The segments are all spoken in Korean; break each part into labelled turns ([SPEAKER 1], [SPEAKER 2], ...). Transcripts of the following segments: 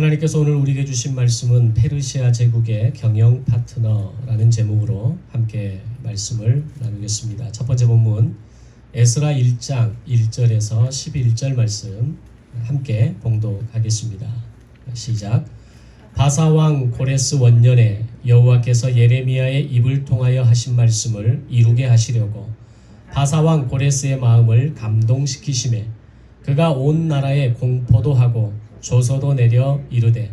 [SPEAKER 1] 하나님께서 오늘 우리에게 주신 말씀은 페르시아 제국의 경영 파트너라는 제목으로 함께 말씀을 나누겠습니다. 첫 번째 본문 에스라 1장 1절에서 11절 말씀 함께 봉독하겠습니다. 시작. 바사왕 고레스 원년에 여호와께서 예레미야의 입을 통하여 하신 말씀을 이루게 하시려고 바사왕 고레스의 마음을 감동시키시매 그가 온 나라에 공포도 하고 조서도 내려 이르되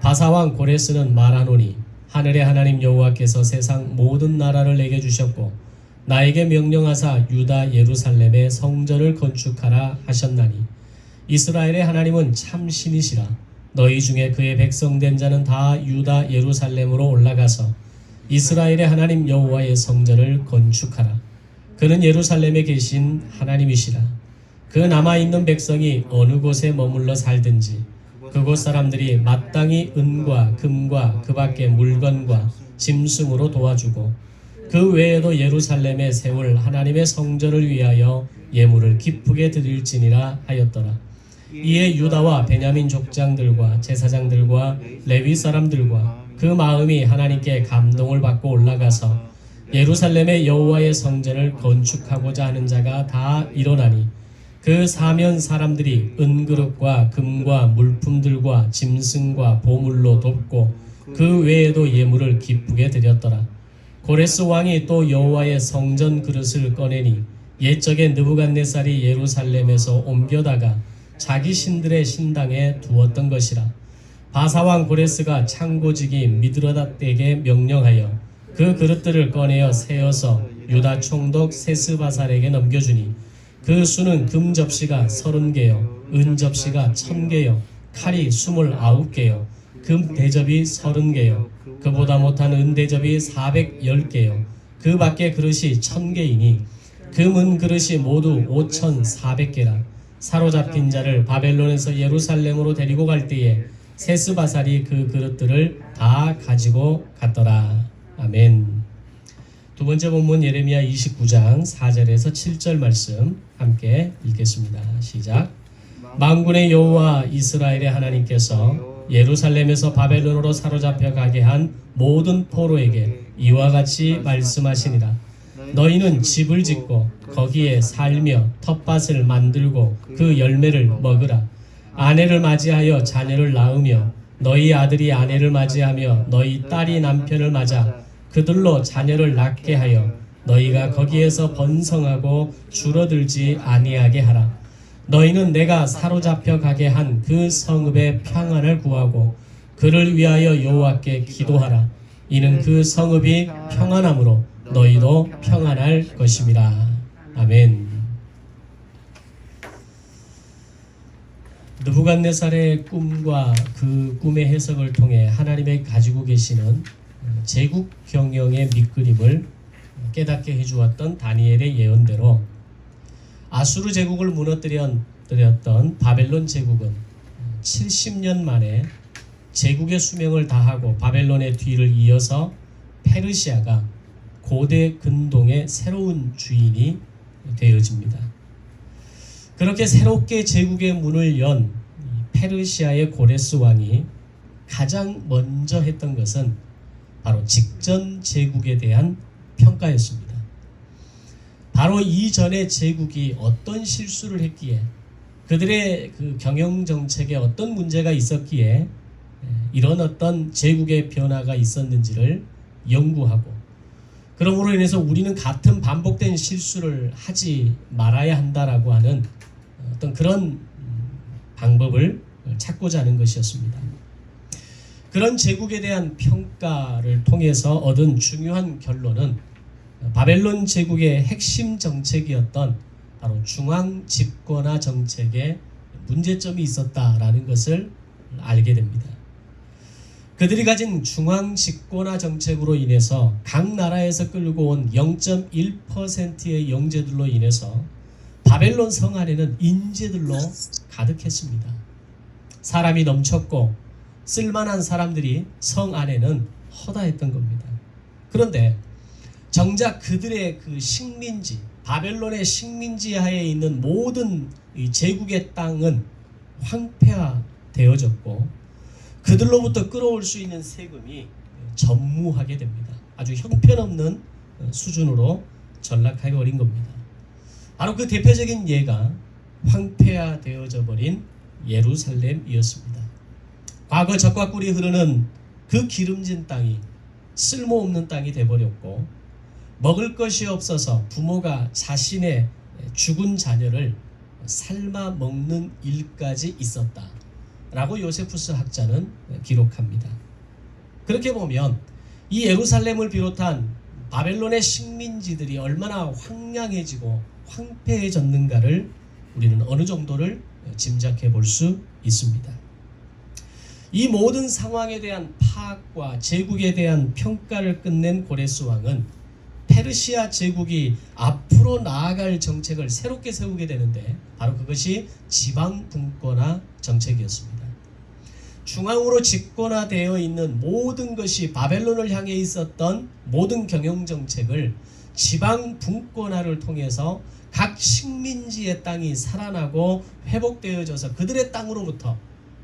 [SPEAKER 1] 바사왕 고레스는 말하노니 하늘의 하나님 여호와께서 세상 모든 나라를 내게 주셨고 나에게 명령하사 유다 예루살렘의 성전을 건축하라 하셨나니 이스라엘의 하나님은 참 신이시라. 너희 중에 그의 백성된 자는 다 유다 예루살렘으로 올라가서 이스라엘의 하나님 여호와의 성전을 건축하라. 그는 예루살렘에 계신 하나님이시라. 그 남아있는 백성이 어느 곳에 머물러 살든지 그곳 사람들이 마땅히 은과 금과 그 밖의 물건과 짐승으로 도와주고 그 외에도 예루살렘에 세울 하나님의 성전을 위하여 예물을 기쁘게 드릴지니라 하였더라. 이에 유다와 베냐민 족장들과 제사장들과 레위 사람들과 그 마음이 하나님께 감동을 받고 올라가서 예루살렘의 여호와의 성전을 건축하고자 하는 자가 다 일어나니 그 사면 사람들이 은그릇과 금과 물품들과 짐승과 보물로 돕고 그 외에도 예물을 기쁘게 드렸더라. 고레스 왕이 또 여호와의 성전 그릇을 꺼내니 옛적에 느부갓네살이 예루살렘에서 옮겨다가 자기 신들의 신당에 두었던 것이라. 바사왕 고레스가 창고지기 미드라닷에게 명령하여 그 그릇들을 꺼내어 세어서 유다 총독 세스바살에게 넘겨주니 그 수는 금 접시가 30개요 은 접시가 1000개요 칼이 29개요 금 대접이 30개요 그보다 못한 은 대접이 410개요 그 밖에 그릇이 1000개이니 금은 그릇이 모두 5400개라. 사로잡힌 자를 바벨론에서 예루살렘으로 데리고 갈 때에 세스바살이 그 그릇들을 다 가지고 갔더라. 아멘. 두 번째 본문 예레미야 29장 4절에서 7절 말씀 함께 읽겠습니다. 시작. 만군의 여호와 이스라엘의 하나님께서 예루살렘에서 바벨론으로 사로잡혀 가게 한 모든 포로에게 이와 같이 말씀하시니라. 너희는 집을 짓고 거기에 살며 텃밭을 만들고 그 열매를 먹으라. 아내를 맞이하여 자녀를 낳으며 너희 아들이 아내를 맞이하며 너희 딸이 남편을 맞아 그들로 자녀를 낳게 하여 너희가 거기에서 번성하고 줄어들지 아니하게 하라. 너희는 내가 사로잡혀 가게 한 그 성읍의 평안을 구하고 그를 위하여 여호와께 기도하라. 이는 그 성읍이 평안함으로 너희도 평안할 것임이라. 아멘. 느부갓네살의 꿈과 그 꿈의 해석을 통해 하나님이 가지고 계시는 제국 경영의 밑그림을 깨닫게 해주었던 다니엘의 예언대로 아수르 제국을 무너뜨렸던 바벨론 제국은 70년 만에 제국의 수명을 다하고 바벨론의 뒤를 이어서 페르시아가 고대 근동의 새로운 주인이 되어집니다. 그렇게 새롭게 제국의 문을 연 페르시아의 고레스 왕이 가장 먼저 했던 것은 바로 직전 제국에 대한 평가였습니다. 바로 이전의 제국이 어떤 실수를 했기에 그들의 그 경영 정책에 어떤 문제가 있었기에 이런 어떤 제국의 변화가 있었는지를 연구하고 그러므로 인해서 우리는 같은 반복된 실수를 하지 말아야 한다라고 하는 어떤 그런 방법을 찾고자 하는 것이었습니다. 그런 제국에 대한 평가를 통해서 얻은 중요한 결론은 바벨론 제국의 핵심 정책이었던 바로 중앙 집권화 정책에 문제점이 있었다라는 것을 알게 됩니다. 그들이 가진 중앙 집권화 정책으로 인해서 각 나라에서 끌고 온 0.1%의 영재들로 인해서 바벨론 성 안에는 인재들로 가득했습니다. 사람이 넘쳤고 쓸만한 사람들이 성 안에는 허다했던 겁니다. 그런데 정작 그들의 그 식민지, 바벨론의 식민지 하에 있는 모든 이 제국의 땅은 황폐화되어졌고 그들로부터 끌어올 수 있는 세금이 전무하게 됩니다. 아주 형편없는 수준으로 전락하게 어린 겁니다. 바로 그 대표적인 예가 황폐화되어져 버린 예루살렘이었습니다. 과거 젖과 꿀이 흐르는 그 기름진 땅이 쓸모없는 땅이 되어버렸고, 먹을 것이 없어서 부모가 자신의 죽은 자녀를 삶아 먹는 일까지 있었다 라고 요세푸스 학자는 기록합니다. 그렇게 보면 이 예루살렘을 비롯한 바벨론의 식민지들이 얼마나 황량해지고 황폐해졌는가를 우리는 어느 정도를 짐작해 볼 수 있습니다. 이 모든 상황에 대한 파악과 제국에 대한 평가를 끝낸 고레스 왕은 페르시아 제국이 앞으로 나아갈 정책을 새롭게 세우게 되는데, 바로 그것이 지방 분권화 정책이었습니다. 중앙으로 집권화되어 있는 모든 것이 바벨론을 향해 있었던 모든 경영 정책을 지방 분권화를 통해서 각 식민지의 땅이 살아나고 회복되어져서 그들의 땅으로부터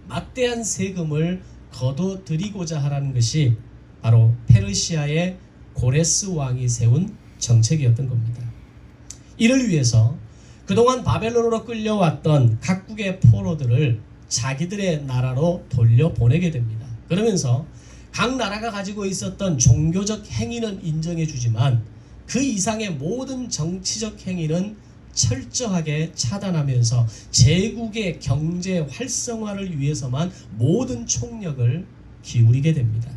[SPEAKER 1] 막대한 세금을 거둬들이고자 하라는 것이 바로 페르시아의 고레스 왕이 세운 정책이었던 겁니다. 이를 위해서 그동안 바벨론으로 끌려왔던 각국의 포로들을 자기들의 나라로 돌려보내게 됩니다. 그러면서 각 나라가 가지고 있었던 종교적 행위는 인정해 주지만 그 이상의 모든 정치적 행위는 철저하게 차단하면서 제국의 경제 활성화를 위해서만 모든 총력을 기울이게 됩니다.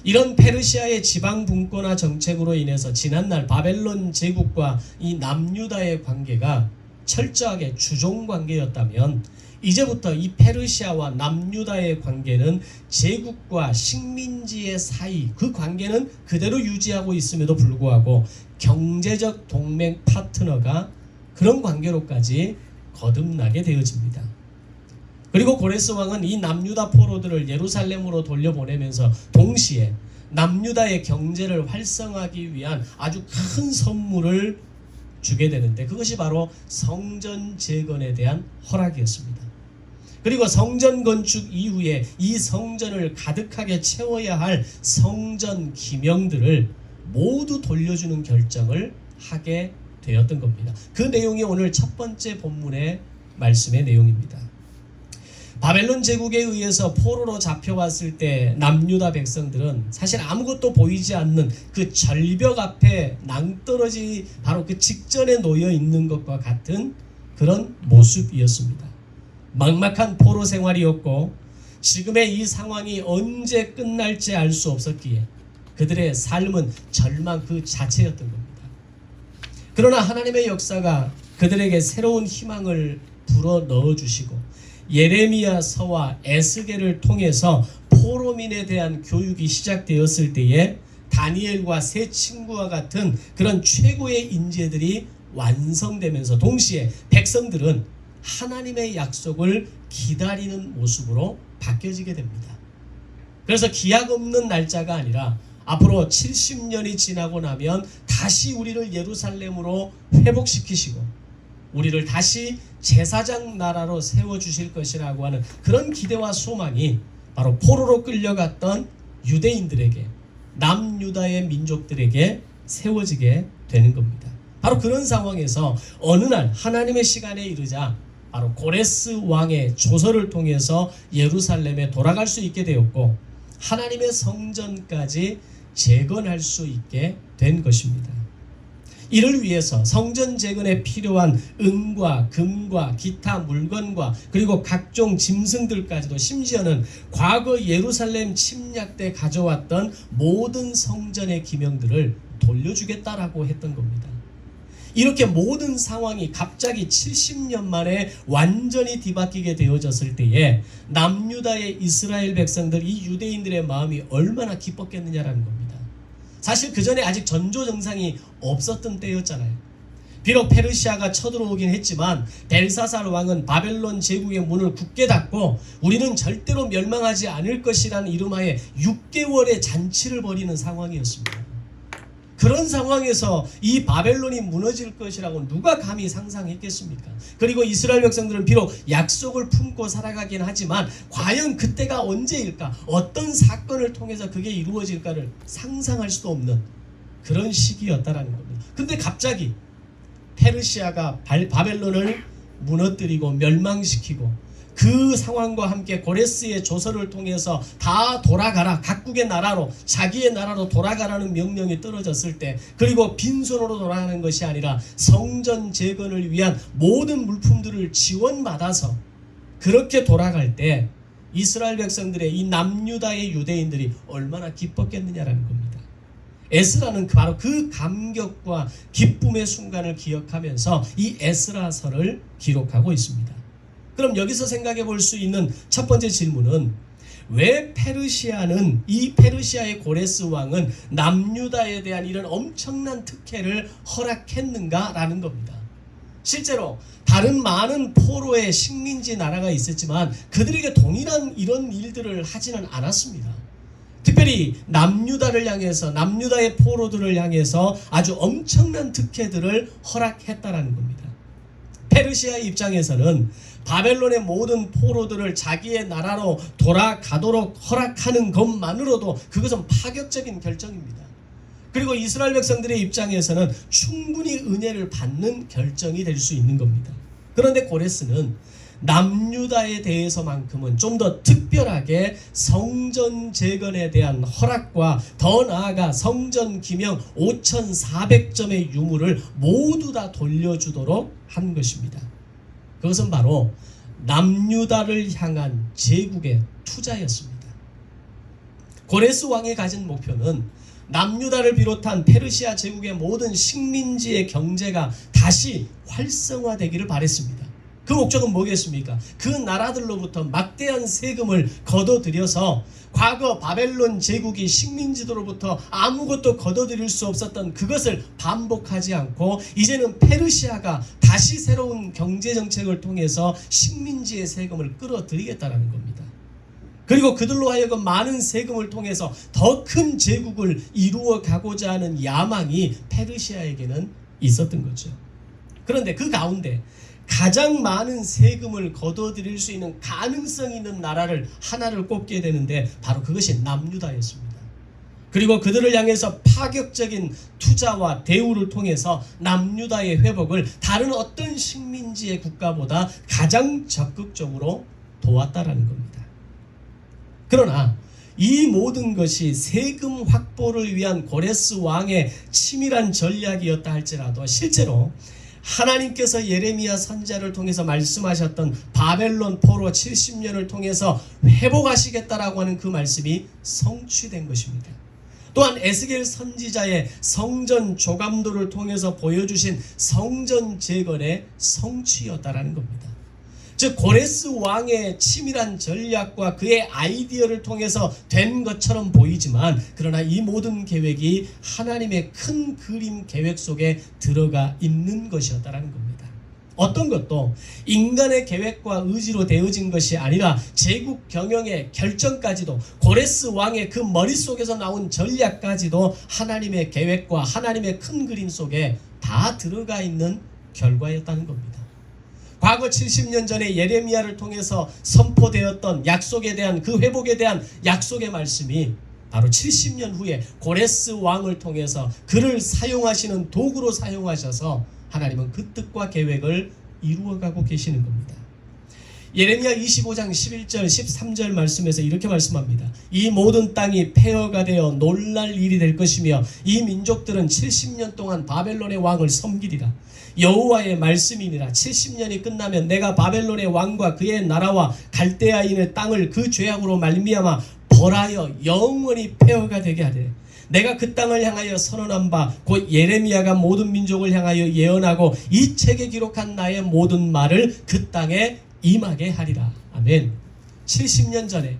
[SPEAKER 1] 이런 페르시아의 지방 분권화 정책으로 인해서 지난날 바벨론 제국과 이 남유다의 관계가 철저하게 주종 관계였다면, 이제부터 이 페르시아와 남유다의 관계는 제국과 식민지의 사이, 그 관계는 그대로 유지하고 있음에도 불구하고 경제적 동맹 파트너가 그런 관계로까지 거듭나게 되어집니다. 그리고 고레스 왕은 이 남유다 포로들을 예루살렘으로 돌려보내면서 동시에 남유다의 경제를 활성화하기 위한 아주 큰 선물을 주게 되는데, 그것이 바로 성전 재건에 대한 허락이었습니다. 그리고 성전 건축 이후에 이 성전을 가득하게 채워야 할 성전 기명들을 모두 돌려주는 결정을 하게 되었던 겁니다. 그 내용이 오늘 첫 번째 본문의 말씀의 내용입니다. 바벨론 제국에 의해서 포로로 잡혀왔을 때 남유다 백성들은 사실 아무것도 보이지 않는 그 절벽 앞에 낭떠러지 바로 그 직전에 놓여 있는 것과 같은 그런 모습이었습니다. 막막한 포로 생활이었고, 지금의 이 상황이 언제 끝날지 알 수 없었기에 그들의 삶은 절망 그 자체였던 겁니다. 그러나 하나님의 역사가 그들에게 새로운 희망을 불어 넣어주시고, 예레미야서와 에스겔을 통해서 포로민에 대한 교육이 시작되었을 때에 다니엘과 세 친구와 같은 그런 최고의 인재들이 완성되면서 동시에 백성들은 하나님의 약속을 기다리는 모습으로 바뀌어지게 됩니다. 그래서 기약 없는 날짜가 아니라 앞으로 70년이 지나고 나면 다시 우리를 예루살렘으로 회복시키시고 우리를 다시 제사장 나라로 세워주실 것이라고 하는 그런 기대와 소망이 바로 포로로 끌려갔던 유대인들에게, 남유다의 민족들에게 세워지게 되는 겁니다. 바로 그런 상황에서 어느 날 하나님의 시간에 이르자 바로 고레스 왕의 조서를 통해서 예루살렘에 돌아갈 수 있게 되었고, 하나님의 성전까지 재건할 수 있게 된 것입니다. 이를 위해서 성전 재건에 필요한 은과 금과 기타 물건과 그리고 각종 짐승들까지도, 심지어는 과거 예루살렘 침략 때 가져왔던 모든 성전의 기명들을 돌려주겠다라고 했던 겁니다. 이렇게 모든 상황이 갑자기 70년 만에 완전히 뒤바뀌게 되어졌을 때에 남유다의 이스라엘 백성들, 이 유대인들의 마음이 얼마나 기뻤겠느냐라는 겁니다. 사실 그 전에 아직 전조정상이 없었던 때였잖아요. 비록 페르시아가 쳐들어오긴 했지만 벨사살 왕은 바벨론 제국의 문을 굳게 닫고 우리는 절대로 멸망하지 않을 것이라는 이름하에 6개월의 잔치를 벌이는 상황이었습니다. 그런 상황에서 이 바벨론이 무너질 것이라고 누가 감히 상상했겠습니까? 그리고 이스라엘 백성들은 비록 약속을 품고 살아가긴 하지만 과연 그때가 언제일까? 어떤 사건을 통해서 그게 이루어질까를 상상할 수도 없는 그런 시기였다라는 겁니다. 근데 갑자기 페르시아가 바벨론을 무너뜨리고 멸망시키고 그 상황과 함께 고레스의 조서를 통해서 다 돌아가라, 각국의 나라로, 자기의 나라로 돌아가라는 명령이 떨어졌을 때, 그리고 빈손으로 돌아가는 것이 아니라 성전 재건을 위한 모든 물품들을 지원받아서 그렇게 돌아갈 때 이스라엘 백성들의 이 남유다의 유대인들이 얼마나 기뻤겠느냐라는 겁니다. 에스라는 바로 그 감격과 기쁨의 순간을 기억하면서 이 에스라서를 기록하고 있습니다. 그럼 여기서 생각해 볼 수 있는 첫 번째 질문은, 왜 페르시아는, 이 페르시아의 고레스 왕은 남유다에 대한 이런 엄청난 특혜를 허락했는가라는 겁니다. 실제로 다른 많은 포로의 식민지 나라가 있었지만 그들에게 동일한 이런 일들을 하지는 않았습니다. 특별히 남유다를 향해서, 남유다의 포로들을 향해서 아주 엄청난 특혜들을 허락했다라는 겁니다. 페르시아의 입장에서는 바벨론의 모든 포로들을 자기의 나라로 돌아가도록 허락하는 것만으로도 그것은 파격적인 결정입니다. 그리고 이스라엘 백성들의 입장에서는 충분히 은혜를 받는 결정이 될 수 있는 겁니다. 그런데 고레스는 남유다에 대해서만큼은 좀 더 특별하게 성전 재건에 대한 허락과 더 나아가 성전 기명 5,400점의 유물을 모두 다 돌려주도록 한 것입니다. 그것은 바로 남유다를 향한 제국의 투자였습니다. 고레스 왕이 가진 목표는 남유다를 비롯한 페르시아 제국의 모든 식민지의 경제가 다시 활성화되기를 바랬습니다. 그 목적은 뭐겠습니까? 그 나라들로부터 막대한 세금을 걷어들여서 과거 바벨론 제국이 식민지들로부터 아무것도 걷어들일 수 없었던 그것을 반복하지 않고 이제는 페르시아가 다시 새로운 경제정책을 통해서 식민지의 세금을 끌어들이겠다는 겁니다. 그리고 그들로 하여금 많은 세금을 통해서 더 큰 제국을 이루어 가고자 하는 야망이 페르시아에게는 있었던 거죠. 그런데 그 가운데 가장 많은 세금을 거둬들일 수 있는 가능성 있는 나라를 하나를 꼽게 되는데 바로 그것이 남유다였습니다. 그리고 그들을 향해서 파격적인 투자와 대우를 통해서 남유다의 회복을 다른 어떤 식민지의 국가보다 가장 적극적으로 도왔다라는 겁니다. 그러나 이 모든 것이 세금 확보를 위한 고레스 왕의 치밀한 전략이었다 할지라도 실제로 하나님께서 예레미야 선지자를 통해서 말씀하셨던 바벨론 포로 70년을 통해서 회복하시겠다라고 하는 그 말씀이 성취된 것입니다. 또한 에스겔 선지자의 성전 조감도를 통해서 보여주신 성전 재건의 성취였다라는 겁니다. 즉 고레스 왕의 치밀한 전략과 그의 아이디어를 통해서 된 것처럼 보이지만 그러나 이 모든 계획이 하나님의 큰 그림 계획 속에 들어가 있는 것이었다는 겁니다. 어떤 것도 인간의 계획과 의지로 되어진 것이 아니라 제국 경영의 결정까지도 고레스 왕의 그 머릿속에서 나온 전략까지도 하나님의 계획과 하나님의 큰 그림 속에 다 들어가 있는 결과였다는 겁니다. 과거 70년 전에 예레미야를 통해서 선포되었던 약속에 대한 그 회복에 대한 약속의 말씀이 바로 70년 후에 고레스 왕을 통해서 그를 사용하시는 도구로 사용하셔서 하나님은 그 뜻과 계획을 이루어가고 계시는 겁니다. 예레미야 25장 11절 13절 말씀에서 이렇게 말씀합니다. 이 모든 땅이 폐허가 되어 놀랄 일이 될 것이며 이 민족들은 70년 동안 바벨론의 왕을 섬기리라. 여호와의 말씀이니라. 70년이 끝나면 내가 바벨론의 왕과 그의 나라와 갈대아인의 땅을 그 죄악으로 말미암아 벌하여 영원히 폐허가 되게 하되 내가 그 땅을 향하여 선언한 바 곧 예레미야가 모든 민족을 향하여 예언하고 이 책에 기록한 나의 모든 말을 그 땅에 임하게 하리라. 아멘. 70년 전에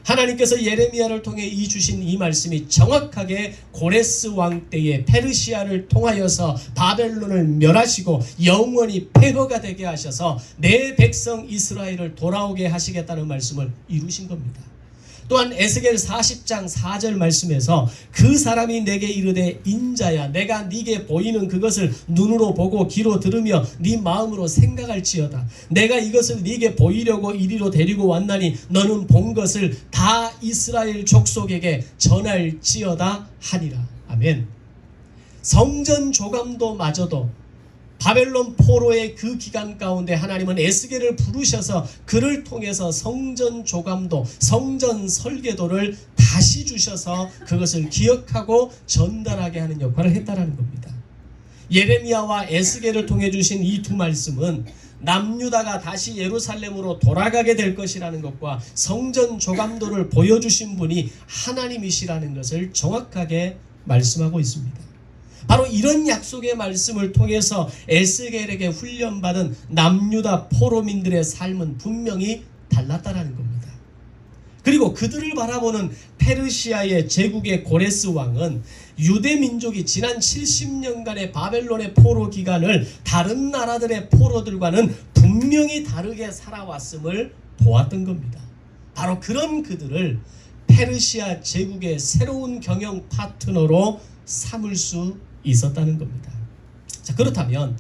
[SPEAKER 1] 하나님께서 예레미야를 통해 이 주신 이 말씀이 정확하게 고레스 왕 때에 페르시아를 통하여서 바벨론을 멸하시고 영원히 폐허가 되게 하셔서 내 백성 이스라엘을 돌아오게 하시겠다는 말씀을 이루신 겁니다. 또한 에스겔 40장 4절 말씀에서 그 사람이 내게 이르되 인자야 내가 네게 보이는 그것을 눈으로 보고 귀로 들으며 네 마음으로 생각할지어다. 내가 이것을 네게 보이려고 이리로 데리고 왔나니 너는 본 것을 다 이스라엘 족속에게 전할지어다 하니라. 아멘. 성전 조감도 마저도 바벨론 포로의 그 기간 가운데 하나님은 에스겔을 부르셔서 그를 통해서 성전 조감도, 성전 설계도를 다시 주셔서 그것을 기억하고 전달하게 하는 역할을 했다라는 겁니다. 예레미야와 에스겔을 통해 주신 이 두 말씀은 남유다가 다시 예루살렘으로 돌아가게 될 것이라는 것과 성전 조감도를 보여주신 분이 하나님이시라는 것을 정확하게 말씀하고 있습니다. 바로 이런 약속의 말씀을 통해서 에스겔에게 훈련받은 남유다 포로민들의 삶은 분명히 달랐다라는 겁니다. 그리고 그들을 바라보는 페르시아의 제국의 고레스 왕은 유대 민족이 지난 70년간의 바벨론의 포로 기간을 다른 나라들의 포로들과는 분명히 다르게 살아왔음을 보았던 겁니다. 바로 그런 그들을 페르시아 제국의 새로운 경영 파트너로 삼을 수 있었다는 겁니다. 자, 그렇다면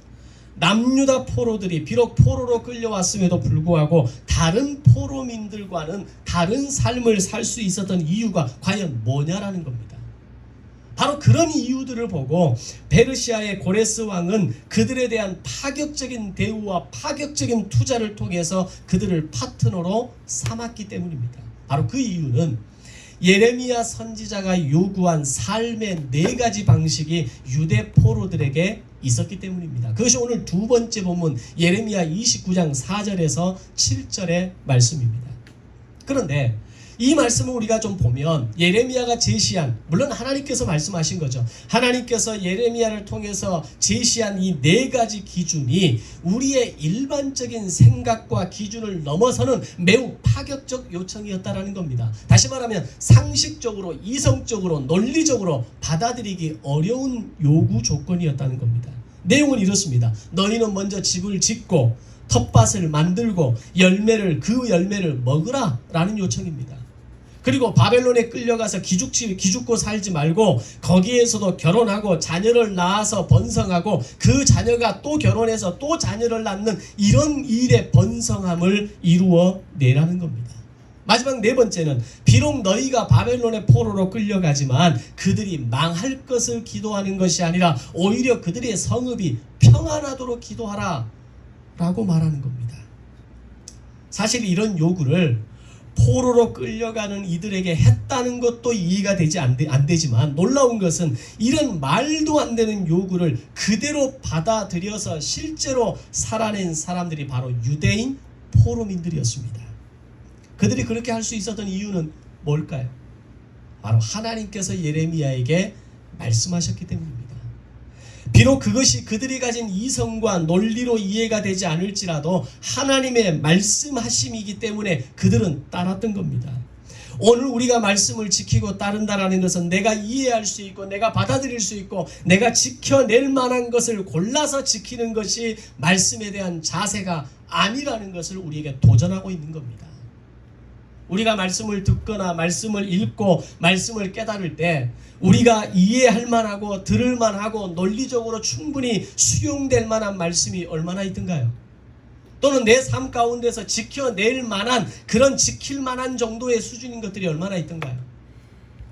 [SPEAKER 1] 남유다 포로들이 비록 포로로 끌려왔음에도 불구하고 다른 포로민들과는 다른 삶을 살 수 있었던 이유가 과연 뭐냐라는 겁니다. 바로 그런 이유들을 보고 페르시아의 고레스 왕은 그들에 대한 파격적인 대우와 파격적인 투자를 통해서 그들을 파트너로 삼았기 때문입니다. 바로 그 이유는 예레미야 선지자가 요구한 삶의 4가지 방식이 유대 포로들에게 있었기 때문입니다. 그것이 오늘 두 번째 본문 예레미야 29장 4절에서 7절의 말씀입니다. 그런데 이 말씀을 우리가 좀 보면 예레미야가 제시한, 물론 하나님께서 말씀하신 거죠. 하나님께서 예레미야를 통해서 제시한 이 4가지 기준이 우리의 일반적인 생각과 기준을 넘어서는 매우 파격적 요청이었다라는 겁니다. 다시 말하면 상식적으로, 이성적으로, 논리적으로 받아들이기 어려운 요구 조건이었다는 겁니다. 내용은 이렇습니다. 너희는 먼저 집을 짓고 텃밭을 만들고 그 열매를 먹으라 라는 요청입니다. 그리고 바벨론에 끌려가서 기죽고 살지 말고 거기에서도 결혼하고 자녀를 낳아서 번성하고 그 자녀가 또 결혼해서 또 자녀를 낳는 이런 일의 번성함을 이루어내라는 겁니다. 마지막 4번째는 비록 너희가 바벨론의 포로로 끌려가지만 그들이 망할 것을 기도하는 것이 아니라 오히려 그들의 성읍이 평안하도록 기도하라 라고 말하는 겁니다. 사실 이런 요구를 포로로 끌려가는 이들에게 했다는 것도 이해가 되지 안 되지만 놀라운 것은 이런 말도 안 되는 요구를 그대로 받아들여서 실제로 살아낸 사람들이 바로 유대인 포로민들이었습니다. 그들이 그렇게 할 수 있었던 이유는 뭘까요? 바로 하나님께서 예레미야에게 말씀하셨기 때문입니다. 비록 그것이 그들이 가진 이성과 논리로 이해가 되지 않을지라도 하나님의 말씀하심이기 때문에 그들은 따랐던 겁니다. 오늘 우리가 말씀을 지키고 따른다라는 것은 내가 이해할 수 있고 내가 받아들일 수 있고 내가 지켜낼 만한 것을 골라서 지키는 것이 말씀에 대한 자세가 아니라는 것을 우리에게 도전하고 있는 겁니다. 우리가 말씀을 듣거나 말씀을 읽고 말씀을 깨달을 때 우리가 이해할 만하고 들을 만하고 논리적으로 충분히 수용될 만한 말씀이 얼마나 있던가요? 또는 내 삶 가운데서 지켜낼 만한 그런 지킬 만한 정도의 수준인 것들이 얼마나 있던가요?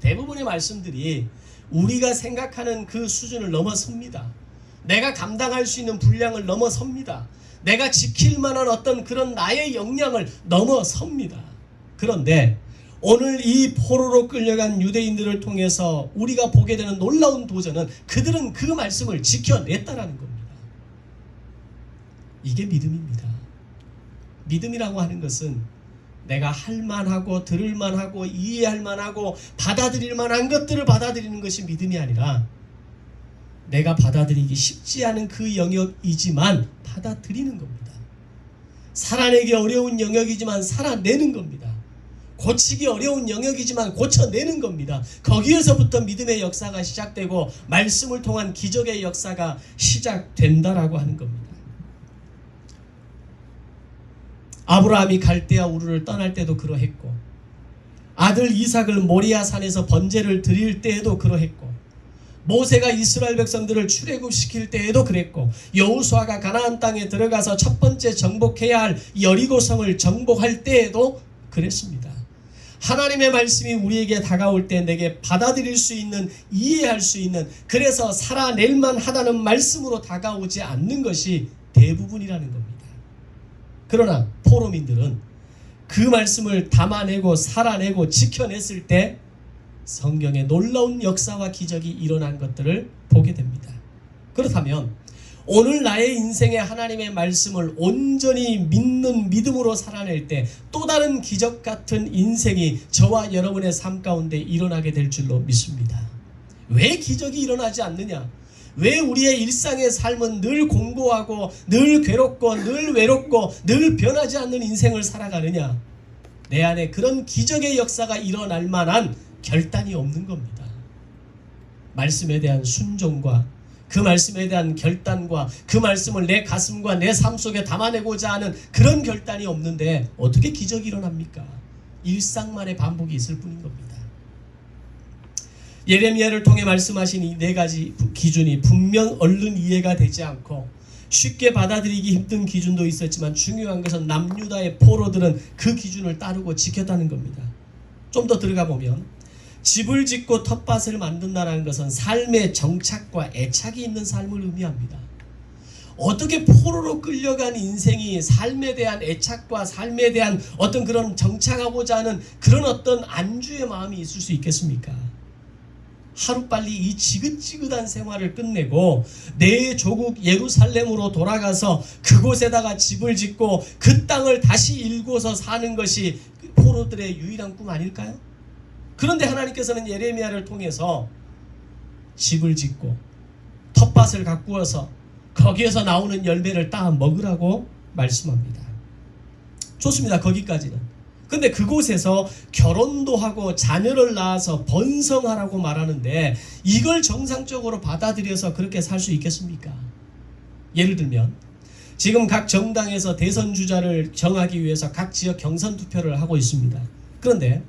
[SPEAKER 1] 대부분의 말씀들이 우리가 생각하는 그 수준을 넘어섭니다. 내가 감당할 수 있는 분량을 넘어섭니다. 내가 지킬 만한 어떤 그런 나의 역량을 넘어섭니다. 그런데 오늘 이 포로로 끌려간 유대인들을 통해서 우리가 보게 되는 놀라운 도전은 그들은 그 말씀을 지켜냈다라는 겁니다. 이게 믿음입니다. 믿음이라고 하는 것은 내가 할 만하고 들을 만하고 이해할 만하고 받아들일 만한 것들을 받아들이는 것이 믿음이 아니라 내가 받아들이기 쉽지 않은 그 영역이지만 받아들이는 겁니다. 살아내기 어려운 영역이지만 살아내는 겁니다. 고치기 어려운 영역이지만 고쳐내는 겁니다. 거기에서부터 믿음의 역사가 시작되고 말씀을 통한 기적의 역사가 시작된다라고 하는 겁니다. 아브라함이 갈대아 우르를 떠날 때도 그러했고 아들 이삭을 모리아 산에서 번제를 드릴 때에도 그러했고, 모세가 이스라엘 백성들을 출애굽시킬 때에도 그랬고, 여호수아가 가나안 땅에 들어가서 첫 번째 정복해야 할 여리고성을 정복할 때에도 그랬습니다. 하나님의 말씀이 우리에게 다가올 때 내게 받아들일 수 있는, 이해할 수 있는, 그래서 살아낼 만하다는 말씀으로 다가오지 않는 것이 대부분이라는 겁니다. 그러나 포로민들은 그 말씀을 담아내고 살아내고 지켜냈을 때 성경에 놀라운 역사와 기적이 일어난 것들을 보게 됩니다. 그렇다면 오늘 나의 인생에 하나님의 말씀을 온전히 믿는 믿음으로 살아낼 때 또 다른 기적 같은 인생이 저와 여러분의 삶 가운데 일어나게 될 줄로 믿습니다. 왜 기적이 일어나지 않느냐? 왜 우리의 일상의 삶은 늘 공고하고 늘 괴롭고 늘 외롭고 늘 변하지 않는 인생을 살아가느냐? 내 안에 그런 기적의 역사가 일어날 만한 결단이 없는 겁니다. 말씀에 대한 순종과 그 말씀에 대한 결단과 그 말씀을 내 가슴과 내 삶 속에 담아내고자 하는 그런 결단이 없는데 어떻게 기적이 일어납니까? 일상만의 반복이 있을 뿐인 겁니다. 예레미야를 통해 말씀하신 이 네 가지 기준이 분명 얼른 이해가 되지 않고 쉽게 받아들이기 힘든 기준도 있었지만 중요한 것은 남유다의 포로들은 그 기준을 따르고 지켰다는 겁니다. 좀 더 들어가 보면 집을 짓고 텃밭을 만든다는 것은 삶의 정착과 애착이 있는 삶을 의미합니다. 어떻게 포로로 끌려간 인생이 삶에 대한 애착과 삶에 대한 어떤 그런 정착하고자 하는 그런 어떤 안주의 마음이 있을 수 있겠습니까? 하루빨리 이 지긋지긋한 생활을 끝내고 내 조국 예루살렘으로 돌아가서 그곳에다가 집을 짓고 그 땅을 다시 일궈서 사는 것이 포로들의 유일한 꿈 아닐까요? 그런데 하나님께서는 예레미야를 통해서 집을 짓고 텃밭을 가꾸어서 거기에서 나오는 열매를 따 먹으라고 말씀합니다. 좋습니다. 거기까지는. 근데 그곳에서 결혼도 하고 자녀를 낳아서 번성하라고 말하는데 이걸 정상적으로 받아들여서 그렇게 살 수 있겠습니까? 예를 들면 지금 각 정당에서 대선 주자를 정하기 위해서 각 지역 경선 투표를 하고 있습니다. 그런데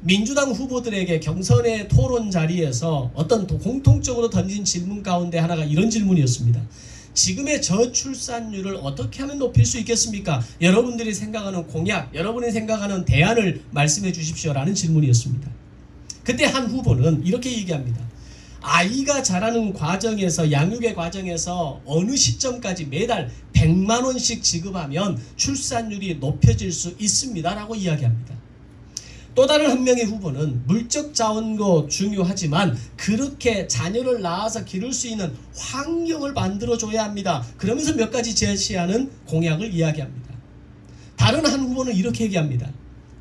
[SPEAKER 1] 민주당 후보들에게 경선의 토론 자리에서 어떤 공통적으로 던진 질문 가운데 하나가 이런 질문이었습니다. 지금의 저출산율을 어떻게 하면 높일 수 있겠습니까? 여러분들이 생각하는 공약, 여러분이 생각하는 대안을 말씀해 주십시오라는 질문이었습니다. 그때 한 후보는 이렇게 얘기합니다. 아이가 자라는 과정에서, 양육의 과정에서 어느 시점까지 매달 100만 원씩 지급하면 출산율이 높여질 수 있습니다 라고 이야기합니다. 또 다른 한 명의 후보는 물적 자원도 중요하지만 그렇게 자녀를 낳아서 기를 수 있는 환경을 만들어줘야 합니다. 그러면서 몇 가지 제시하는 공약을 이야기합니다. 다른 한 후보는 이렇게 얘기합니다.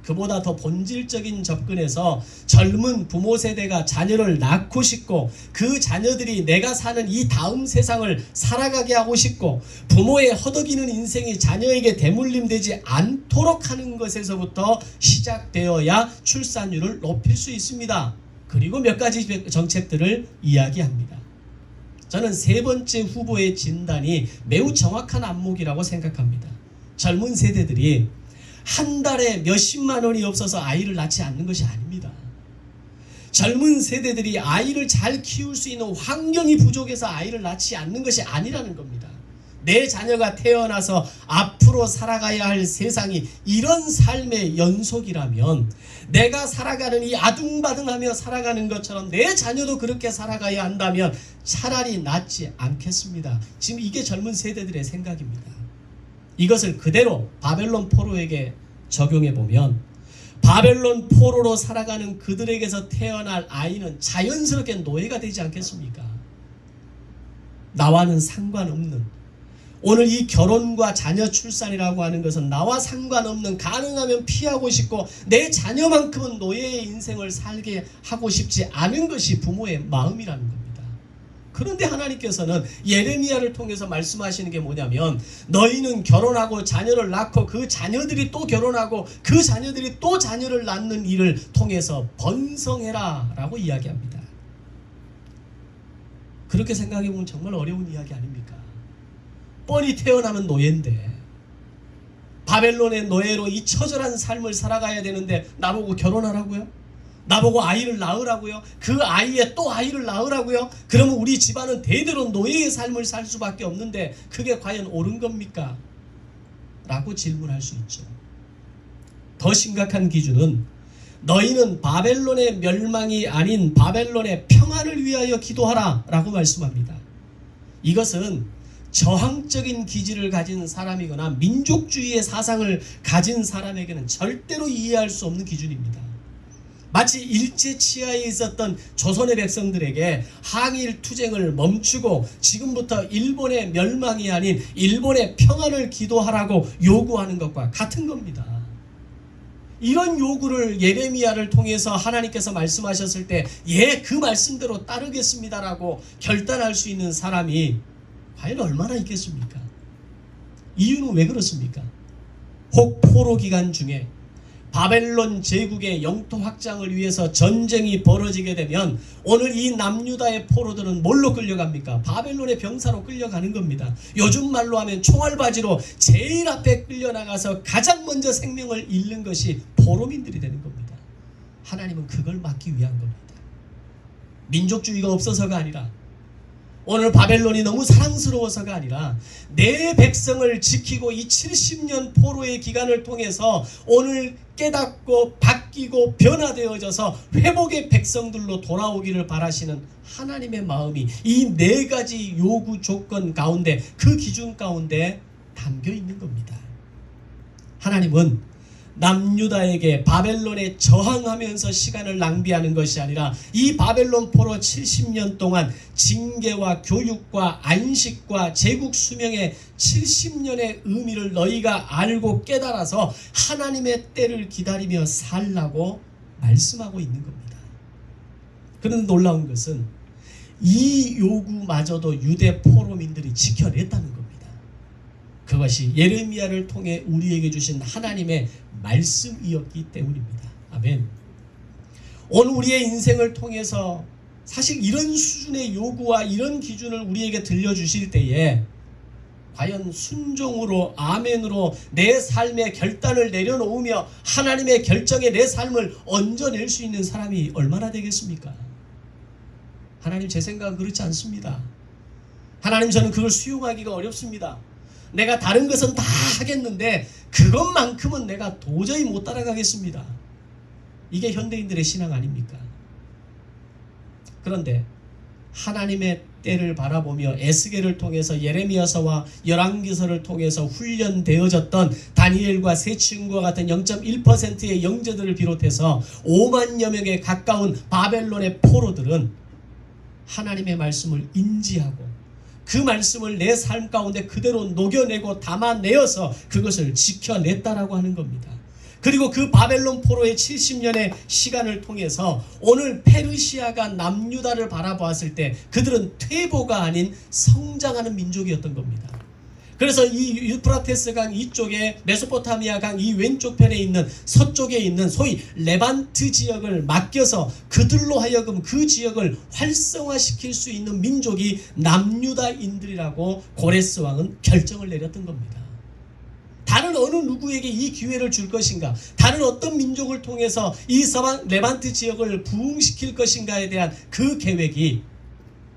[SPEAKER 1] 그보다 더 본질적인 접근에서 젊은 부모 세대가 자녀를 낳고 싶고 그 자녀들이 내가 사는 이 다음 세상을 살아가게 하고 싶고 부모의 허덕이는 인생이 자녀에게 대물림되지 않도록 하는 것에서부터 시작되어야 출산율을 높일 수 있습니다. 그리고 몇 가지 정책들을 이야기합니다. 저는 세 번째 후보의 진단이 매우 정확한 안목이라고 생각합니다. 젊은 세대들이 한 달에 몇십만 원이 없어서 아이를 낳지 않는 것이 아닙니다. 젊은 세대들이 아이를 잘 키울 수 있는 환경이 부족해서 아이를 낳지 않는 것이 아니라는 겁니다. 내 자녀가 태어나서 앞으로 살아가야 할 세상이 이런 삶의 연속이라면 내가 살아가는 이 아둥바둥하며 살아가는 것처럼 내 자녀도 그렇게 살아가야 한다면 차라리 낫지 않겠습니다. 지금 이게 젊은 세대들의 생각입니다. 이것을 그대로 바벨론 포로에게 적용해 보면 바벨론 포로로 살아가는 그들에게서 태어날 아이는 자연스럽게 노예가 되지 않겠습니까? 나와는 상관없는, 오늘 이 결혼과 자녀 출산이라고 하는 것은 나와 상관없는, 가능하면 피하고 싶고 내 자녀만큼은 노예의 인생을 살게 하고 싶지 않은 것이 부모의 마음이라는 겁니다. 그런데 하나님께서는 예레미야를 통해서 말씀하시는 게 뭐냐면 너희는 결혼하고 자녀를 낳고 그 자녀들이 또 결혼하고 그 자녀들이 또 자녀를 낳는 일을 통해서 번성해라 라고 이야기합니다. 그렇게 생각해보면 정말 어려운 이야기 아닙니까? 뻔히 태어나면 노예인데 바벨론의 노예로 이 처절한 삶을 살아가야 되는데 나보고 결혼하라고요? 나보고 아이를 낳으라고요? 그 아이에 또 아이를 낳으라고요? 그러면 우리 집안은 대대로 노예의 삶을 살 수밖에 없는데 그게 과연 옳은 겁니까? 라고 질문할 수 있죠. 더 심각한 기준은 너희는 바벨론의 멸망이 아닌 바벨론의 평안을 위하여 기도하라 라고 말씀합니다. 이것은 저항적인 기질을 가진 사람이거나 민족주의의 사상을 가진 사람에게는 절대로 이해할 수 없는 기준입니다. 마치 일제치하에 있었던 조선의 백성들에게 항일 투쟁을 멈추고 지금부터 일본의 멸망이 아닌 일본의 평안을 기도하라고 요구하는 것과 같은 겁니다. 이런 요구를 예레미야를 통해서 하나님께서 말씀하셨을 때 그 말씀대로 따르겠습니다라고 결단할 수 있는 사람이 과연 얼마나 있겠습니까? 이유는 왜 그렇습니까? 혹 포로 기간 중에 바벨론 제국의 영토 확장을 위해서 전쟁이 벌어지게 되면 오늘 이 남유다의 포로들은 뭘로 끌려갑니까? 바벨론의 병사로 끌려가는 겁니다. 요즘 말로 하면 총알바지로 제일 앞에 끌려나가서 가장 먼저 생명을 잃는 것이 포로민들이 되는 겁니다. 하나님은 그걸 막기 위한 겁니다. 민족주의가 없어서가 아니라 오늘 바벨론이 너무 사랑스러워서가 아니라 내 백성을 지키고 이 70년 포로의 기간을 통해서 오늘 깨닫고 바뀌고 변화되어져서 회복의 백성들로 돌아오기를 바라시는 하나님의 마음이 이 4가지 요구 조건 가운데 그 기준 가운데 담겨 있는 겁니다. 하나님은 남유다에게 바벨론에 저항하면서 시간을 낭비하는 것이 아니라 이 바벨론 포로 70년 동안 징계와 교육과 안식과 제국 수명의 70년의 의미를 너희가 알고 깨달아서 하나님의 때를 기다리며 살라고 말씀하고 있는 겁니다. 그런데 놀라운 것은 이 요구마저도 유대 포로민들이 지켜냈다는 겁니다. 그것이 예레미야를 통해 우리에게 주신 하나님의 말씀이었기 때문입니다. 아멘. 오늘 우리의 인생을 통해서 사실 이런 수준의 요구와 이런 기준을 우리에게 들려주실 때에 과연 순종으로 아멘으로 내 삶의 결단을 내려놓으며 하나님의 결정에 내 삶을 얹어낼 수 있는 사람이 얼마나 되겠습니까? 하나님, 제 생각은 그렇지 않습니다. 하나님, 저는 그걸 수용하기가 어렵습니다. 내가 다른 것은 다 하겠는데 그것만큼은 내가 도저히 못 따라가겠습니다. 이게 현대인들의 신앙 아닙니까? 그런데 하나님의 때를 바라보며 에스겔을 통해서 예레미야서와 열왕기서를 통해서 훈련되어졌던 다니엘과 세 친구와 같은 0.1%의 영재들을 비롯해서 5만여 명에 가까운 바벨론의 포로들은 하나님의 말씀을 인지하고 그 말씀을 내 삶 가운데 그대로 녹여내고 담아내어서 그것을 지켜냈다라고 하는 겁니다. 그리고 그 바벨론 포로의 70년의 시간을 통해서 오늘 페르시아가 남유다를 바라보았을 때 그들은 퇴보가 아닌 성장하는 민족이었던 겁니다. 그래서 이 유프라테스 강 이쪽에 메소포타미아 강 이 왼쪽 편에 있는 서쪽에 있는 소위 레반트 지역을 맡겨서 그들로 하여금 그 지역을 활성화시킬 수 있는 민족이 남유다인들이라고 고레스 왕은 결정을 내렸던 겁니다. 다른 어느 누구에게 이 기회를 줄 것인가, 다른 어떤 민족을 통해서 이 서방 레반트 지역을 부흥시킬 것인가에 대한 그 계획이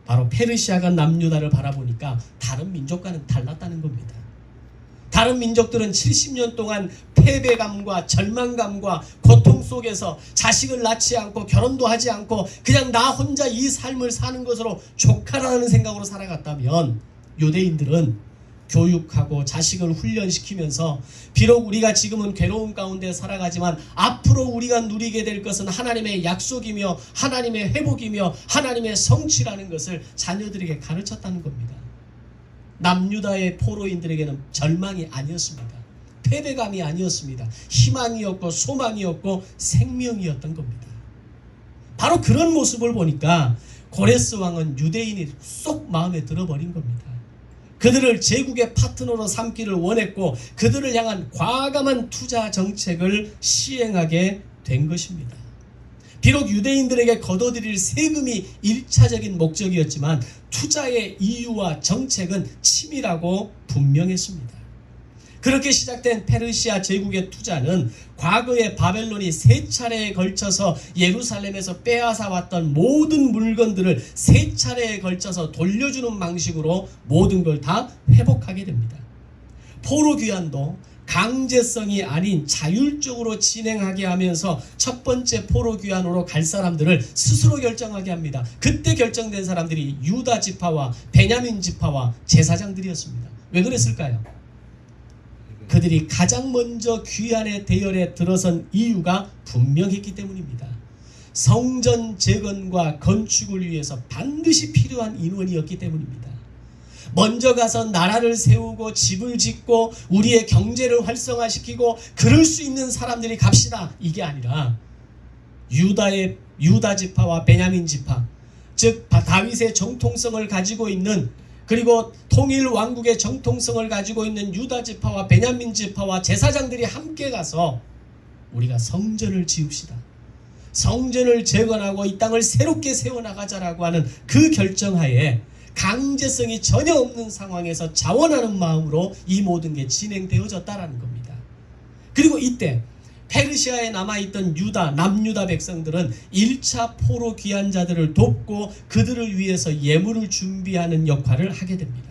[SPEAKER 1] 바로 페르시아가 남유다를 바라보니까 다른 민족과는 달랐다는 겁니다. 다른 민족들은 70년 동안 패배감과 절망감과 고통 속에서 자식을 낳지 않고 결혼도 하지 않고 그냥 나 혼자 이 삶을 사는 것으로 족하라는 생각으로 살아갔다면, 유대인들은 교육하고 자식을 훈련시키면서 비록 우리가 지금은 괴로움 가운데 살아가지만 앞으로 우리가 누리게 될 것은 하나님의 약속이며 하나님의 회복이며 하나님의 성취라는 것을 자녀들에게 가르쳤다는 겁니다. 남유다의 포로인들에게는 절망이 아니었습니다. 패배감이 아니었습니다. 희망이었고 소망이었고 생명이었던 겁니다. 바로 그런 모습을 보니까 고레스 왕은 유대인이 쏙 마음에 들어버린 겁니다. 그들을 제국의 파트너로 삼기를 원했고 그들을 향한 과감한 투자 정책을 시행하게 된 것입니다. 비록 유대인들에게 걷어들일 세금이 1차적인 목적이었지만 투자의 이유와 정책은 치밀하고 분명했습니다. 그렇게 시작된 페르시아 제국의 투자는 과거에 바벨론이 3차례에 걸쳐서 예루살렘에서 빼앗아 왔던 모든 물건들을 3차례에 걸쳐서 돌려주는 방식으로 모든 걸 다 회복하게 됩니다. 포로 귀환도 강제성이 아닌 자율적으로 진행하게 하면서 첫 번째 포로 귀환으로 갈 사람들을 스스로 결정하게 합니다. 그때 결정된 사람들이 유다 지파와 베냐민 지파와 제사장들이었습니다. 왜 그랬을까요? 그들이 가장 먼저 귀환의 대열에 들어선 이유가 분명했기 때문입니다. 성전 재건과 건축을 위해서 반드시 필요한 인원이었기 때문입니다. 먼저 가서 나라를 세우고 집을 짓고 우리의 경제를 활성화시키고 그럴 수 있는 사람들이 갑시다, 이게 아니라 유다 지파와 베냐민 지파, 즉 다윗의 정통성을 가지고 있는, 그리고 통일 왕국의 정통성을 가지고 있는 유다 지파와 베냐민 지파와 제사장들이 함께 가서 우리가 성전을 지읍시다, 성전을 재건하고 이 땅을 새롭게 세워나가자라고 하는 그 결정하에 강제성이 전혀 없는 상황에서 자원하는 마음으로 이 모든 게 진행되어졌다라는 겁니다. 그리고 이때 페르시아에 남아있던 남유다 백성들은 1차 포로 귀환자들을 돕고 그들을 위해서 예물을 준비하는 역할을 하게 됩니다.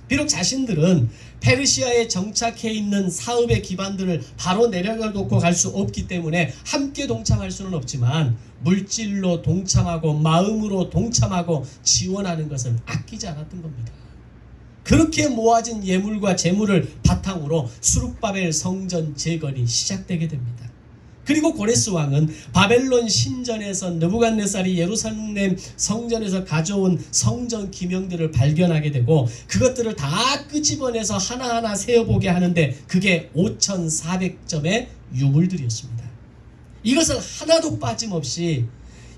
[SPEAKER 1] 비록 자신들은 페르시아에 정착해 있는 사업의 기반들을 바로 내려가 놓고 갈 수 없기 때문에 함께 동참할 수는 없지만 물질로 동참하고 마음으로 동참하고 지원하는 것을 아끼지 않았던 겁니다. 그렇게 모아진 예물과 재물을 바탕으로 수룹바벨 성전 재건이 시작되게 됩니다. 그리고 고레스 왕은 바벨론 신전에서 느부갓네살이 예루살렘 성전에서 가져온 성전 기명들을 발견하게 되고 그것들을 다 끄집어내서 하나하나 세어보게 하는데 그게 5,400점의 유물들이었습니다. 이것을 하나도 빠짐없이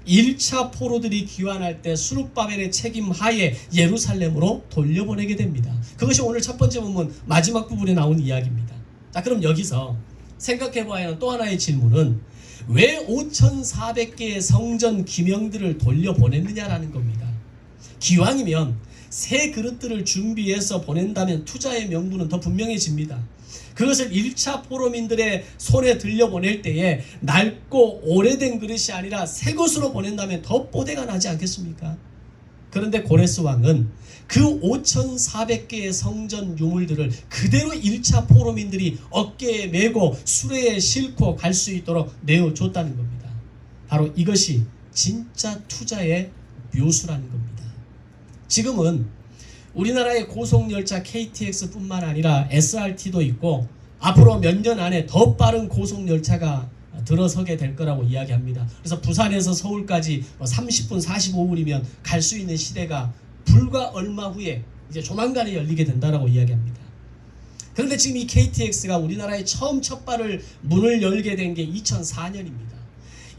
[SPEAKER 1] 1차 포로들이 귀환할 때 수룹바벨의 책임 하에 예루살렘으로 돌려보내게 됩니다. 그것이 오늘 첫 번째 본문 마지막 부분에 나온 이야기입니다. 자, 그럼 여기서 생각해봐야 하는 또 하나의 질문은 왜 5,400개의 성전 기명들을 돌려보냈느냐라는 겁니다. 기왕이면 새 그릇들을 준비해서 보낸다면 투자의 명분은 더 분명해집니다. 그것을 1차 포로민들의 손에 들려보낼 때에 낡고 오래된 그릇이 아니라 새 것으로 보낸다면 더 뽀대가 나지 않겠습니까? 그런데 고레스 왕은 그 5,400개의 성전 유물들을 그대로 1차 포로민들이 어깨에 메고 수레에 싣고 갈 수 있도록 내어줬다는 겁니다. 바로 이것이 진짜 투자의 묘수라는 겁니다. 지금은 우리나라의 고속열차 KTX뿐만 아니라 SRT도 있고 앞으로 몇 년 안에 더 빠른 고속열차가 들어서게 될 거라고 이야기합니다. 그래서 부산에서 서울까지 30분 45분이면 갈 수 있는 시대가 불과 얼마 후에 이제 조만간에 열리게 된다라고 이야기합니다. 그런데 지금 이 KTX가 우리나라에 처음 첫 발을 문을 열게 된 게 2004년입니다.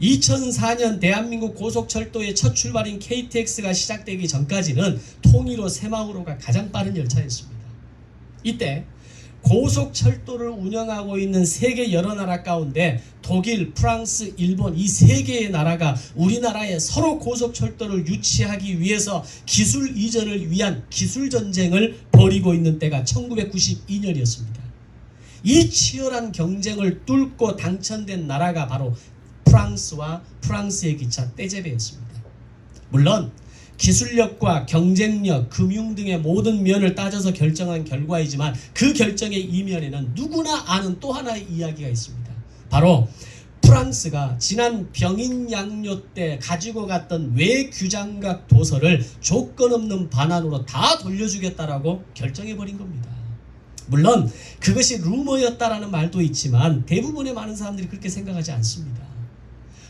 [SPEAKER 1] 2004년 대한민국 고속철도의 첫 출발인 KTX가 시작되기 전까지는 통일호 새마을호가 가장 빠른 열차였습니다. 이때 고속철도를 운영하고 있는 세계 여러 나라 가운데 독일, 프랑스, 일본 이 세 개의 나라가 우리나라에 서로 고속철도를 유치하기 위해서 기술 이전을 위한 기술 전쟁을 벌이고 있는 때가 1992년이었습니다. 이 치열한 경쟁을 뚫고 당첨된 나라가 바로 프랑스와 프랑스의 기차 떼제베였습니다. 물론 기술력과 경쟁력, 금융 등의 모든 면을 따져서 결정한 결과이지만 그 결정의 이면에는 누구나 아는 또 하나의 이야기가 있습니다. 바로 프랑스가 지난 병인 양요 때 가지고 갔던 외규장각 도서를 조건 없는 반환으로 다 돌려주겠다라고 결정해버린 겁니다. 물론 그것이 루머였다라는 말도 있지만 대부분의 많은 사람들이 그렇게 생각하지 않습니다.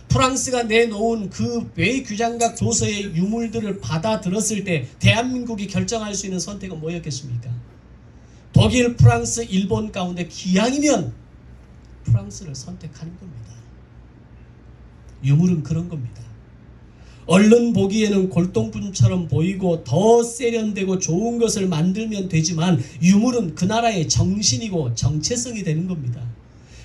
[SPEAKER 1] 프랑스가 내놓은 그 외규장각 도서의 유물들을 받아들었을 때 대한민국이 결정할 수 있는 선택은 뭐였겠습니까? 독일, 프랑스, 일본 가운데 기왕이면 프랑스를 선택하는 겁니다. 유물은 그런 겁니다. 얼른 보기에는 골동품처럼 보이고 더 세련되고 좋은 것을 만들면 되지만 유물은 그 나라의 정신이고 정체성이 되는 겁니다.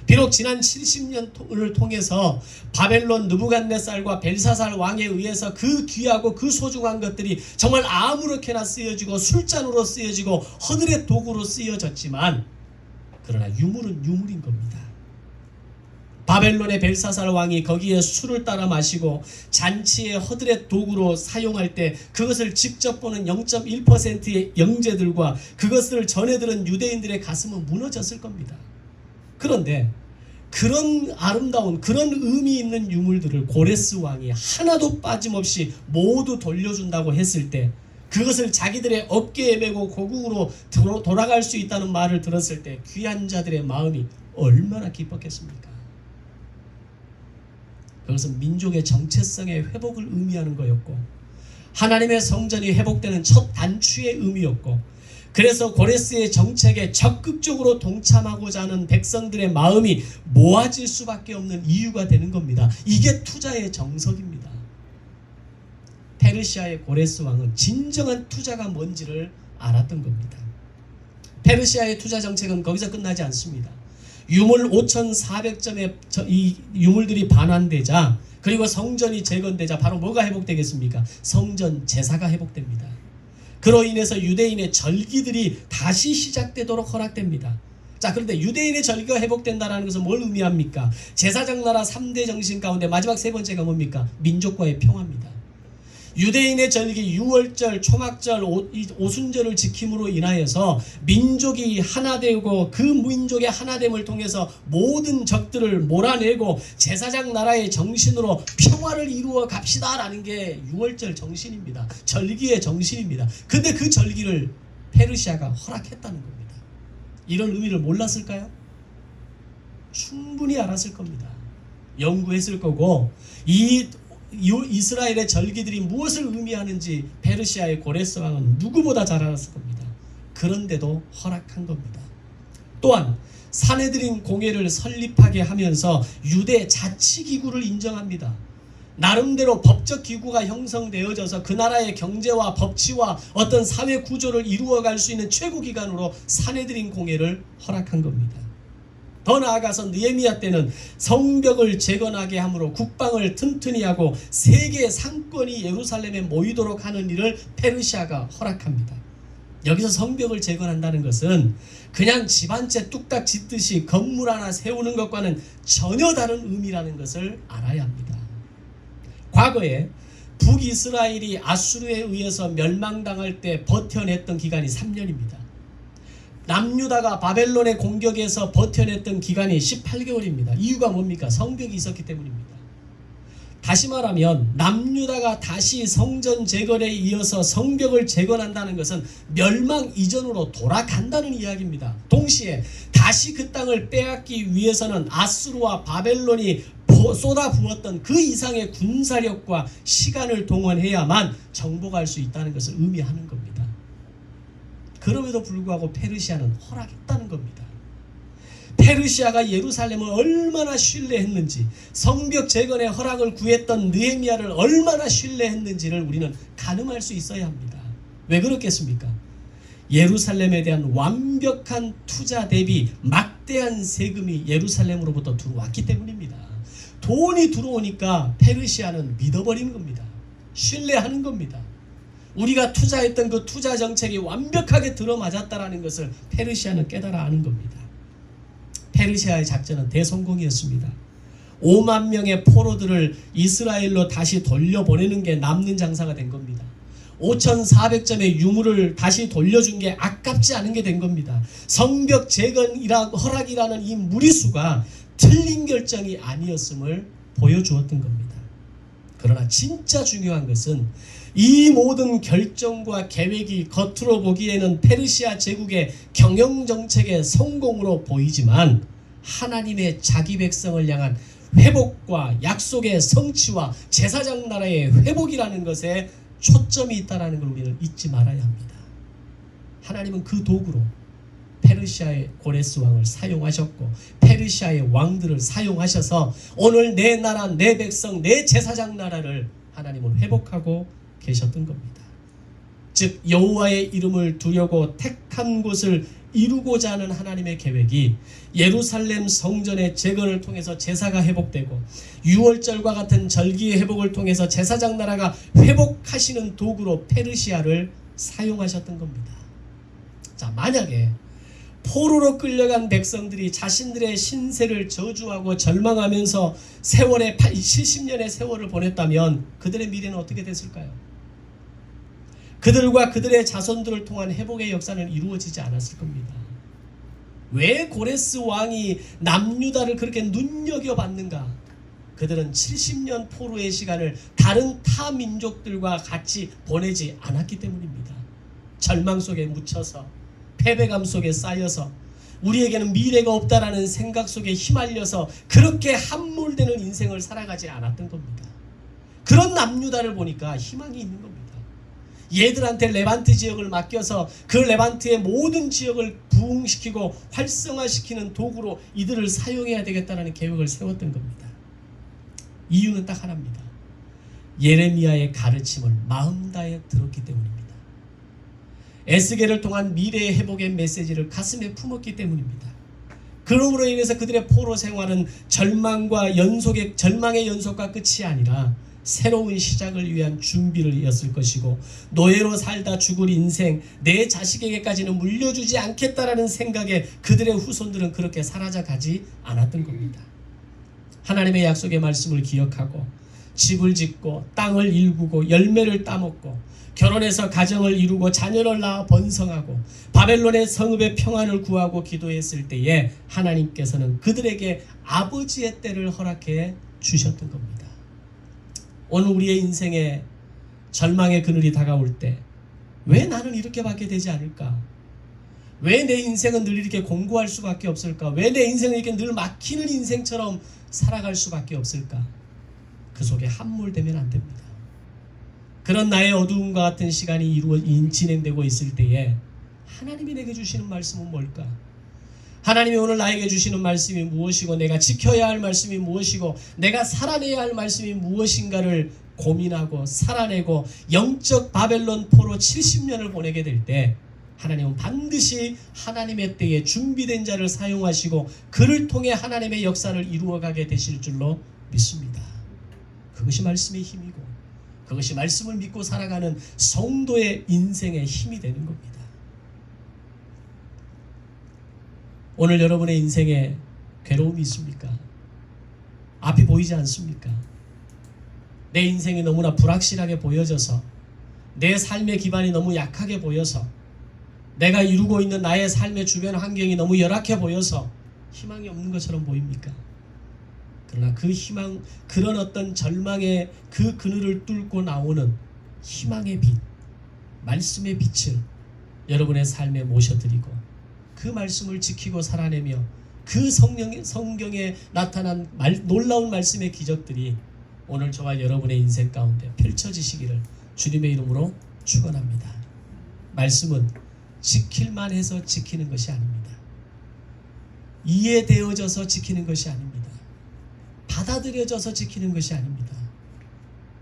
[SPEAKER 1] 비록 지난 70년을 통해서 바벨론 느부갓네살과 벨사살 왕에 의해서 그 귀하고 그 소중한 것들이 정말 아무렇게나 쓰여지고 술잔으로 쓰여지고 허들의 도구로 쓰여졌지만 그러나 유물은 유물인 겁니다. 바벨론의 벨사살 왕이 거기에 술을 따라 마시고 잔치의 허들의 도구로 사용할 때 그것을 직접 보는 0.1%의 영재들과 그것을 전해들은 유대인들의 가슴은 무너졌을 겁니다. 그런데 그런 아름다운 그런 의미 있는 유물들을 고레스 왕이 하나도 빠짐없이 모두 돌려준다고 했을 때 그것을 자기들의 어깨에 메고 고국으로 돌아갈 수 있다는 말을 들었을 때 귀한 자들의 마음이 얼마나 기뻤겠습니까? 그것은 민족의 정체성의 회복을 의미하는 거였고 하나님의 성전이 회복되는 첫 단추의 의미였고 그래서 고레스의 정책에 적극적으로 동참하고자 하는 백성들의 마음이 모아질 수밖에 없는 이유가 되는 겁니다. 이게 투자의 정석입니다. 페르시아의 고레스 왕은 진정한 투자가 뭔지를 알았던 겁니다. 페르시아의 투자 정책은 거기서 끝나지 않습니다. 유물 5,400점의 이 유물들이 반환되자 그리고 성전이 재건되자 바로 뭐가 회복되겠습니까? 성전 제사가 회복됩니다. 그로 인해서 유대인의 절기들이 다시 시작되도록 허락됩니다. 자, 그런데 유대인의 절기가 회복된다는 것은 뭘 의미합니까? 제사장 나라 3대 정신 가운데 마지막 세 번째가 뭡니까? 민족과의 평화입니다. 유대인의 절기 유월절, 초막절, 오순절을 지킴으로 인하여서 민족이 하나 되고 그 민족의 하나됨을 통해서 모든 적들을 몰아내고 제사장 나라의 정신으로 평화를 이루어 갑시다라는 게 유월절 정신입니다. 절기의 정신입니다. 근데 그 절기를 페르시아가 허락했다는 겁니다. 이런 의미를 몰랐을까요? 충분히 알았을 겁니다. 연구했을 거고 이 이스라엘의 절기들이 무엇을 의미하는지 페르시아의 고레스 왕은 누구보다 잘 알았을 겁니다. 그런데도 허락한 겁니다. 또한 사내들인 공회를 설립하게 하면서 유대 자치기구를 인정합니다. 나름대로 법적 기구가 형성되어져서 그 나라의 경제와 법치와 어떤 사회 구조를 이루어갈 수 있는 최고기관으로 사내들인 공회를 허락한 겁니다. 더 나아가서 느헤미야 때는 성벽을 재건하게 함으로 국방을 튼튼히 하고 세계 상권이 예루살렘에 모이도록 하는 일을 페르시아가 허락합니다. 여기서 성벽을 재건한다는 것은 그냥 집 한 채 뚝딱 짓듯이 건물 하나 세우는 것과는 전혀 다른 의미라는 것을 알아야 합니다. 과거에 북이스라엘이 아수르에 의해서 멸망당할 때 버텨냈던 기간이 3년입니다. 남유다가 바벨론의 공격에서 버텨냈던 기간이 18개월입니다. 이유가 뭡니까? 성벽이 있었기 때문입니다. 다시 말하면 남유다가 다시 성전 재건에 이어서 성벽을 재건한다는 것은 멸망 이전으로 돌아간다는 이야기입니다. 동시에 다시 그 땅을 빼앗기 위해서는 아수르와 바벨론이 쏟아부었던 그 이상의 군사력과 시간을 동원해야만 정복할 수 있다는 것을 의미하는 겁니다. 그럼에도 불구하고 페르시아는 허락했다는 겁니다. 페르시아가 예루살렘을 얼마나 신뢰했는지, 성벽 재건의 허락을 구했던 느헤미야를 얼마나 신뢰했는지를 우리는 가늠할 수 있어야 합니다. 왜 그렇겠습니까? 예루살렘에 대한 완벽한 투자 대비 막대한 세금이 예루살렘으로부터 들어왔기 때문입니다. 돈이 들어오니까 페르시아는 믿어버리는 겁니다. 신뢰하는 겁니다. 우리가 투자했던 그 투자 정책이 완벽하게 들어맞았다라는 것을 페르시아는 깨달아 아는 겁니다. 페르시아의 작전은 대성공이었습니다. 5만 명의 포로들을 이스라엘로 다시 돌려보내는 게 남는 장사가 된 겁니다. 5,400점의 유물을 다시 돌려준 게 아깝지 않은 게 된 겁니다. 성벽 재건 허락이라는 이 무리수가 틀린 결정이 아니었음을 보여주었던 겁니다. 그러나 진짜 중요한 것은 이 모든 결정과 계획이 겉으로 보기에는 페르시아 제국의 경영정책의 성공으로 보이지만 하나님의 자기 백성을 향한 회복과 약속의 성취와 제사장 나라의 회복이라는 것에 초점이 있다는 걸 우리는 잊지 말아야 합니다. 하나님은 그 도구로 페르시아의 고레스 왕을 사용하셨고 페르시아의 왕들을 사용하셔서 오늘 내 나라, 내 백성, 내 제사장 나라를 하나님은 회복하고 계셨던 겁니다. 즉 여호와의 이름을 두려고 택한 곳을 이루고자 하는 하나님의 계획이 예루살렘 성전의 재건을 통해서 제사가 회복되고 유월절과 같은 절기의 회복을 통해서 제사장 나라가 회복하시는 도구로 페르시아를 사용하셨던 겁니다. 자, 만약에 포로로 끌려간 백성들이 자신들의 신세를 저주하고 절망하면서 세월의 70년의 세월을 보냈다면 그들의 미래는 어떻게 됐을까요? 그들과 그들의 자손들을 통한 회복의 역사는 이루어지지 않았을 겁니다. 왜 고레스 왕이 남유다를 그렇게 눈여겨봤는가? 그들은 70년 포로의 시간을 다른 타 민족들과 같이 보내지 않았기 때문입니다. 절망 속에 묻혀서, 패배감 속에 쌓여서, 우리에게는 미래가 없다라는 생각 속에 휘말려서 그렇게 함몰되는 인생을 살아가지 않았던 겁니다. 그런 남유다를 보니까 희망이 있는 겁니다. 얘들한테 레반트 지역을 맡겨서 그 레반트의 모든 지역을 부흥시키고 활성화시키는 도구로 이들을 사용해야 되겠다는 계획을 세웠던 겁니다. 이유는 딱 하나입니다. 예레미야의 가르침을 마음 다해 들었기 때문입니다. 에스겔을 통한 미래의 회복의 메시지를 가슴에 품었기 때문입니다. 그러므로 인해서 그들의 포로 생활은 절망의 연속과 끝이 아니라 새로운 시작을 위한 준비를 이었을 것이고, 노예로 살다 죽을 인생 내 자식에게까지는 물려주지 않겠다라는 생각에 그들의 후손들은 그렇게 사라져 가지 않았던 겁니다. 하나님의 약속의 말씀을 기억하고 집을 짓고 땅을 일구고 열매를 따먹고 결혼해서 가정을 이루고 자녀를 낳아 번성하고 바벨론의 성읍의 평안을 구하고 기도했을 때에 하나님께서는 그들에게 아버지의 때를 허락해 주셨던 겁니다. 오늘 우리의 인생에 절망의 그늘이 다가올 때 왜 나는 이렇게 받게 되지 않을까? 왜 내 인생은 늘 이렇게 공고할 수밖에 없을까? 왜 내 인생은 이렇게 늘 막히는 인생처럼 살아갈 수밖에 없을까? 그 속에 함몰되면 안 됩니다. 그런 나의 어두움과 같은 시간이 진행되고 있을 때에 하나님이 내게 주시는 말씀은 뭘까? 하나님이 오늘 나에게 주시는 말씀이 무엇이고, 내가 지켜야 할 말씀이 무엇이고, 내가 살아내야 할 말씀이 무엇인가를 고민하고 살아내고 영적 바벨론 포로 70년을 보내게 될 때 하나님은 반드시 하나님의 때에 준비된 자를 사용하시고 그를 통해 하나님의 역사를 이루어가게 되실 줄로 믿습니다. 그것이 말씀의 힘이고 그것이 말씀을 믿고 살아가는 성도의 인생의 힘이 되는 겁니다. 오늘 여러분의 인생에 괴로움이 있습니까? 앞이 보이지 않습니까? 내 인생이 너무나 불확실하게 보여져서, 내 삶의 기반이 너무 약하게 보여서, 내가 이루고 있는 나의 삶의 주변 환경이 너무 열악해 보여서 희망이 없는 것처럼 보입니까? 그러나 그 희망, 그런 어떤 절망의 그 그늘을 뚫고 나오는 희망의 빛, 말씀의 빛을 여러분의 삶에 모셔드리고 그 말씀을 지키고 살아내며 그 성경에 나타난 놀라운 말씀의 기적들이 오늘 저와 여러분의 인생 가운데 펼쳐지시기를 주님의 이름으로 축원합니다. 말씀은 지킬만 해서 지키는 것이 아닙니다. 이해되어져서 지키는 것이 아닙니다. 받아들여져서 지키는 것이 아닙니다.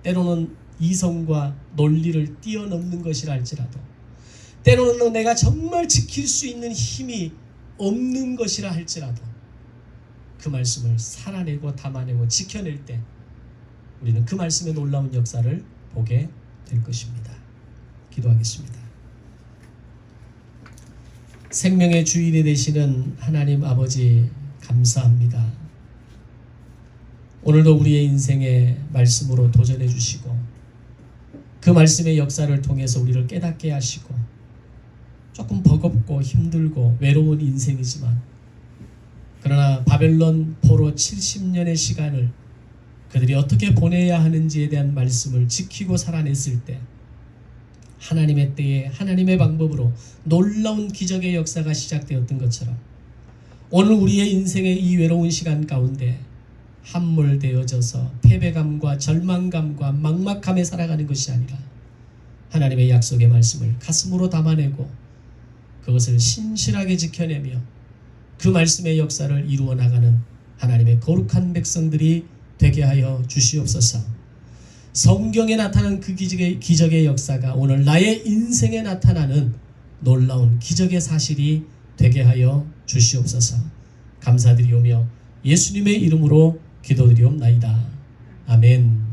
[SPEAKER 1] 때로는 이성과 논리를 뛰어넘는 것이라 할지라도, 때로는 내가 정말 지킬 수 있는 힘이 없는 것이라 할지라도 그 말씀을 살아내고 담아내고 지켜낼 때 우리는 그 말씀의 놀라운 역사를 보게 될 것입니다. 기도하겠습니다. 생명의 주인이 되시는 하나님 아버지, 감사합니다. 오늘도 우리의 인생에 말씀으로 도전해 주시고 그 말씀의 역사를 통해서 우리를 깨닫게 하시고, 조금 버겁고 힘들고 외로운 인생이지만 그러나 바벨론 포로 70년의 시간을 그들이 어떻게 보내야 하는지에 대한 말씀을 지키고 살아냈을 때 하나님의 때에 하나님의 방법으로 놀라운 기적의 역사가 시작되었던 것처럼 오늘 우리의 인생의 이 외로운 시간 가운데 함몰되어져서 패배감과 절망감과 막막함에 살아가는 것이 아니라 하나님의 약속의 말씀을 가슴으로 담아내고 그것을 신실하게 지켜내며 그 말씀의 역사를 이루어 나가는 하나님의 거룩한 백성들이 되게 하여 주시옵소서. 성경에 나타난 그 기적의 역사가 오늘 나의 인생에 나타나는 놀라운 기적의 사실이 되게 하여 주시옵소서. 감사드리오며 예수님의 이름으로 기도드리옵나이다. 아멘.